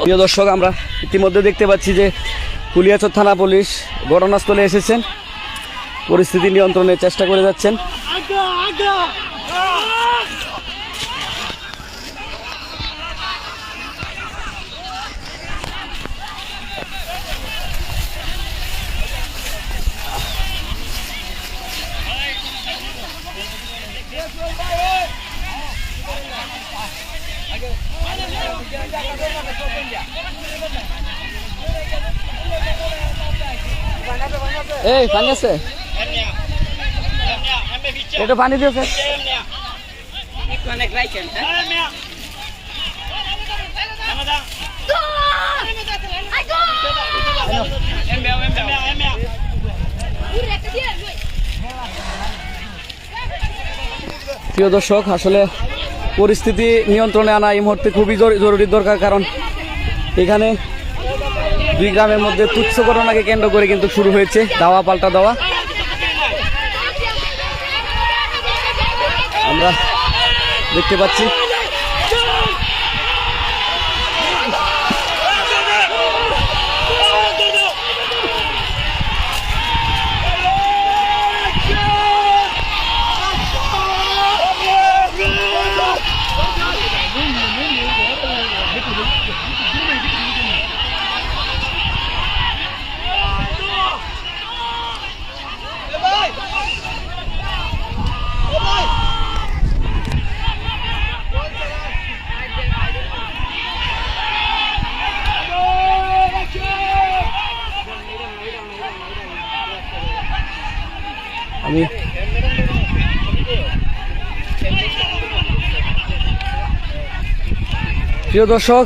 প্রিয় দর্শক, আমরা ইতিমধ্যে দেখতে পাচ্ছি যে কুলিয়াচর থানা পুলিশ ঘটনাস্থলে এসেছেন, পরিস্থিতি নিয়ন্ত্রণের চেষ্টা করে যাচ্ছেন। এই পানি আছে, একটু পানি দিয়েছে। প্রিয় দর্শক, আসলে পরিস্থিতি নিয়ন্ত্রণে আনা এই মুহূর্তে খুবই জরুরি দরকার, কারণ এখানে দুই গ্রামের মধ্যে তুচ্ছ ঘটনাকে কেন্দ্র করে কিন্তু শুরু হয়েছে দাওয়া পাল্টা দেওয়া। আমরা দেখতে পাচ্ছি আমি প্রিয় দর্শক,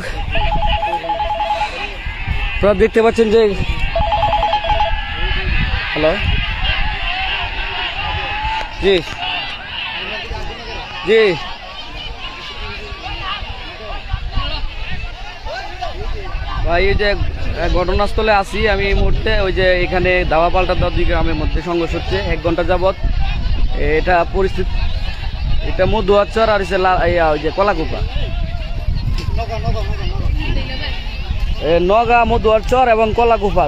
আপনারা দেখতে পাচ্ছেন যে হ্যালো জি জি ভাই, এই যে ঘটনাস্থলে আছি আমি এই মুহূর্তে। ওই যে এখানে দাওয়া পাল্টা দেওয়া দুই গ্রামের মধ্যে সংঘর্ষ হচ্ছে 1 ঘন্টা যাবৎ। এটা পরিস্থিতি, এটা মধুয়াচর আর ওই যে কলাকুপা, নগা, মধুয়াচর এবং কলাকুপা,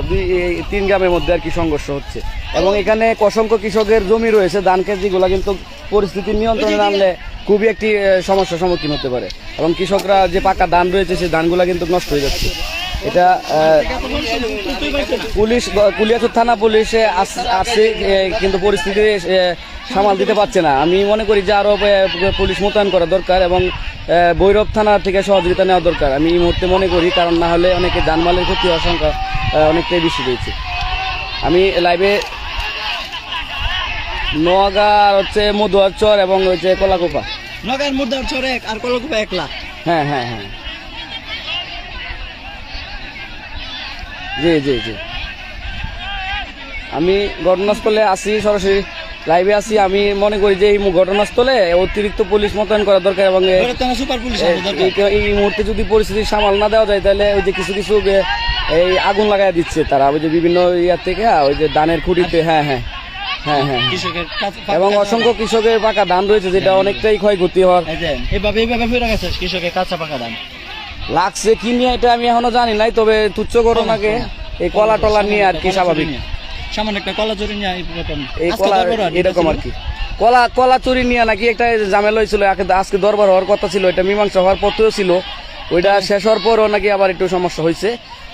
3 গ্রামের মধ্যে আর কি সংঘর্ষ হচ্ছে। এবং এখানে অসংখ্য কৃষকের জমি রয়েছে, ধান ক্ষেত, যেগুলো কিন্তু পরিস্থিতি নিয়ন্ত্রণে আনলে খুবই একটি সমস্যার সম্মুখীন হতে পারে। এবং কৃষকরা যে পাকা ধান রয়েছে সেই ধানগুলো কিন্তু নষ্ট হয়ে যাচ্ছে। এটা পুলিশ, কুলিয়াচর থানা পুলিশে আসছে, কিন্তু পরিস্থিতি সামাল দিতে পারছে না। আমি মনে করি যে আরও পুলিশ মোতায়েন করা দরকার এবং ভৈরব থানার থেকে সহযোগিতা নেওয়া দরকার, আমি এই মুহূর্তে মনে করি। কারণ না হলে অনেকে জানমালের ক্ষতি হওয়ার সংখ্যা অনেকটাই বেশি রয়েছে। আমি লাইভে নগা হচ্ছে মধুয়াচর এবং হচ্ছে কলাকুপা, নগার মধুয়াচর এক আর কলাকুপা 1 লাখ। হ্যাঁ হ্যাঁ হ্যাঁ, জি জি জি। আমি ঘটনাস্থলে আসি, সরাসরি লাইভে আসি। আমি মনে করি যে এই ঘটনাস্থলে অতিরিক্ত পুলিশ মোতায়েন করা দরকার এবং এই মুহূর্তে যদি পরিস্থিতি সামাল না দেওয়া যায় তাহলে ওই যে কিছু কিছু এই আগুন লাগাই দিচ্ছে তারা, ওই যে বিভিন্ন ইয়ার থেকে, ওই যে ধানের খুঁটিতে। হ্যাঁ হ্যাঁ হ্যাঁ হ্যাঁ, এবং অসংখ্য কৃষকের পাকা ধান রয়েছে, যেটা অনেকটাই ক্ষয়ক্ষতি হওয়ার কৃষকের কাঁচা পাকা ধান লাগছে কি নিয়ে এটা আমি এখনো জানি নাই। তবে তুচ্ছ ঘটনাকে এই কলা টলা নিয়ে আর কি স্বাভাবিক, সামান্য একটা কলা চুরি নিয়ে এই কলা এরকম আর কি, কলা চুরি নিয়ে নাকি একটা ঝামেলা হয়েছিল। আজকে দরবার হওয়ার কথা ছিল, এটা মীমাংসা হওয়ার পথেও ছিল, ওইটা শেষ হওয়ার পরও নাকি আবার একটু সমস্যা হয়েছে।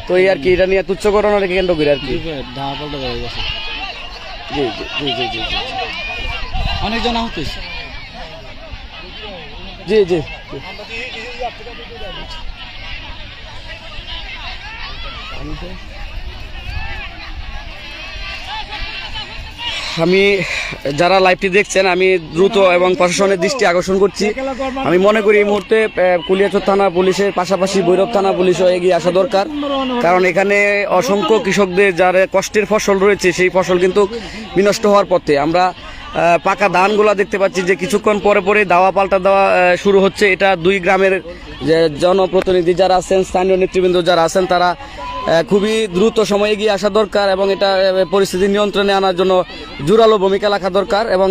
তো এই আর কি, এটা নিয়ে তুচ্ছ ঘটনাকে কেন্দ্র করে আর কি। জি জি জি জি জি, অনেকজন আহত হয়েছে। জি জি, আমি যারা লাইভটি দেখছেন, আমি দ্রুত এবং প্রশাসনের দৃষ্টি আকর্ষণ করছি। আমি মনে করি এই মুহূর্তে কুলিয়াচর থানা পুলিশের পাশাপাশি ভৈরব থানা পুলিশও এগিয়ে আসা দরকার, কারণ এখানে অসংখ্য কৃষকদের যার কষ্টের ফসল রয়েছে সেই ফসল কিন্তু বিনষ্ট হওয়ার পথে। আমরা পাকা ধানগুলা দেখতে পাচ্ছি যে কিছুক্ষণ পরে পরে দাওয়া পাল্টা দেওয়া শুরু হচ্ছে। এটা দুই গ্রামের যে জনপ্রতিনিধি যারা আছেন, স্থানীয় নেতৃবৃন্দ যারা আছেন, তারা খুবই দ্রুত সময় এগিয়ে আসা দরকার এবং এটা পরিস্থিতি নিয়ন্ত্রণে আনার জন্য জোরালো ভূমিকা রাখা দরকার। এবং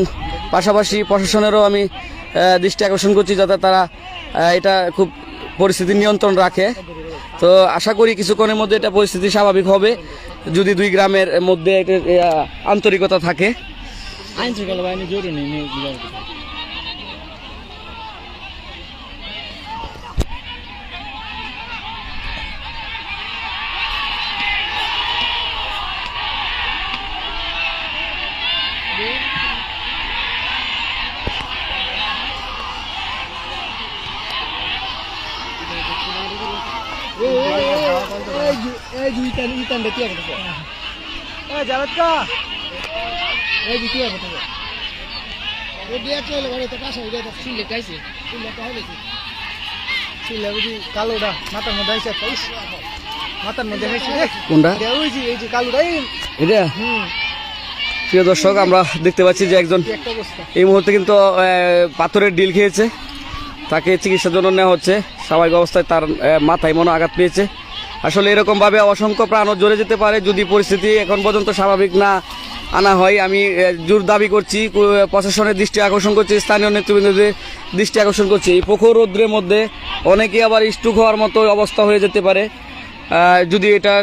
পাশাপাশি প্রশাসনেরও আমি দৃষ্টি আকর্ষণ করছি যাতে তারা এটা খুব পরিস্থিতি নিয়ন্ত্রণ রাখে। তো আশা করি কিছুক্ষণের মধ্যে এটা পরিস্থিতি স্বাভাবিক হবে যদি দুই গ্রামের মধ্যে একটা আন্তরিকতা থাকে। আইন শৃঙ্খলা বাহিনী জরুরি নেই। কালোটা মাথার মধ্যে আইসা মাথার মধ্যে কোনটা কালোটা এটা? প্রিয় দর্শক, আমরা দেখতে পাচ্ছি যে একজন এই মুহূর্তে কিন্তু পাথরের ডিল খেয়েছে, তাকে চিকিৎসার জন্য নেওয়া হচ্ছে। স্বাভাবিক অবস্থায় তার মাথায় মনে আঘাত পেয়েছে। আসলে এরকমভাবে অসংখ্য প্রাণও জ্বলে যেতে পারে যদি পরিস্থিতি এখন পর্যন্ত স্বাভাবিক না আনা হয়। আমি জোর দাবি করছি, প্রশাসনের দৃষ্টি আকর্ষণ করছি, স্থানীয় নেতৃবৃন্দদের দৃষ্টি আকর্ষণ করছি। এই প্রখর রৌদ্রের মধ্যে অনেকে আবার স্ট্রোক হওয়ার মতো অবস্থা হয়ে যেতে পারে যদি এটা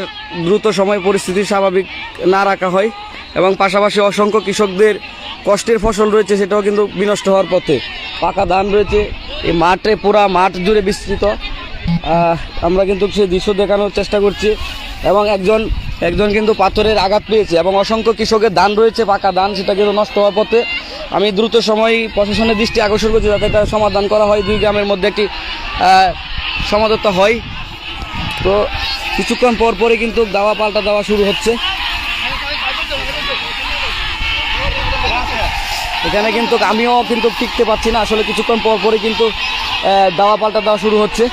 দ্রুত সময় পরিস্থিতি স্বাভাবিক না রাখা হয়। এবং পাশাপাশি অসংখ্য কৃষকদের কষ্টের ফসল রয়েছে, সেটাও কিন্তু বিনষ্ট হওয়ার পথে। পাকা ধান রয়েছে এই মাঠে, পুরা মাঠ জুড়ে বিস্তৃত। আমরা কিন্তু সেই দৃশ্য দেখানোর চেষ্টা করছি। এবং একজন কিন্তু পাথরের আঘাত পেয়েছে এবং অসংখ্য কৃষকের ধান রয়েছে, পাকা ধান, সেটা কিন্তু নষ্ট হওয়ার পথে। আমি দ্রুত সময় প্রশাসনের দৃষ্টি আকর্ষণ করছি যাতে এটা সমাধান করা হয়, দুই গ্রামের মধ্যে একটি সমাধত্তা হয়। তো কিছুক্ষণ পর পরই কিন্তু দাওয়া পাল্টা দেওয়া শুরু হচ্ছে। এখানে কিন্তু আমিও কিন্তু টিকতে পারছি না, আসলে কিছুক্ষণ পর পরই কিন্তু দাওয়া পাল্টা দেওয়া শুরু হচ্ছে।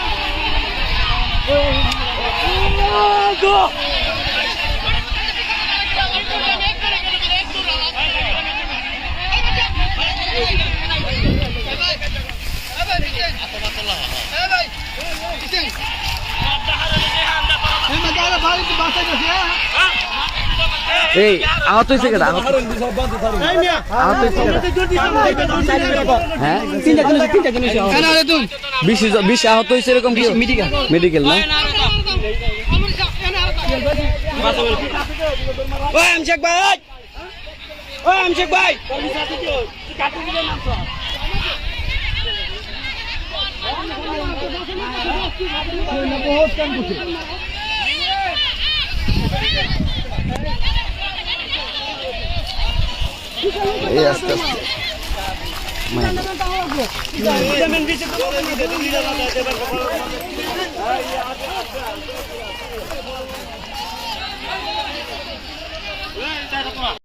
এই আহত হয়েছে কেন? আহত হয়েছে হ্যাঁ, বেশি আহত হয়েছে এরকম মেডিকেল না? এই আস্তে আস্তে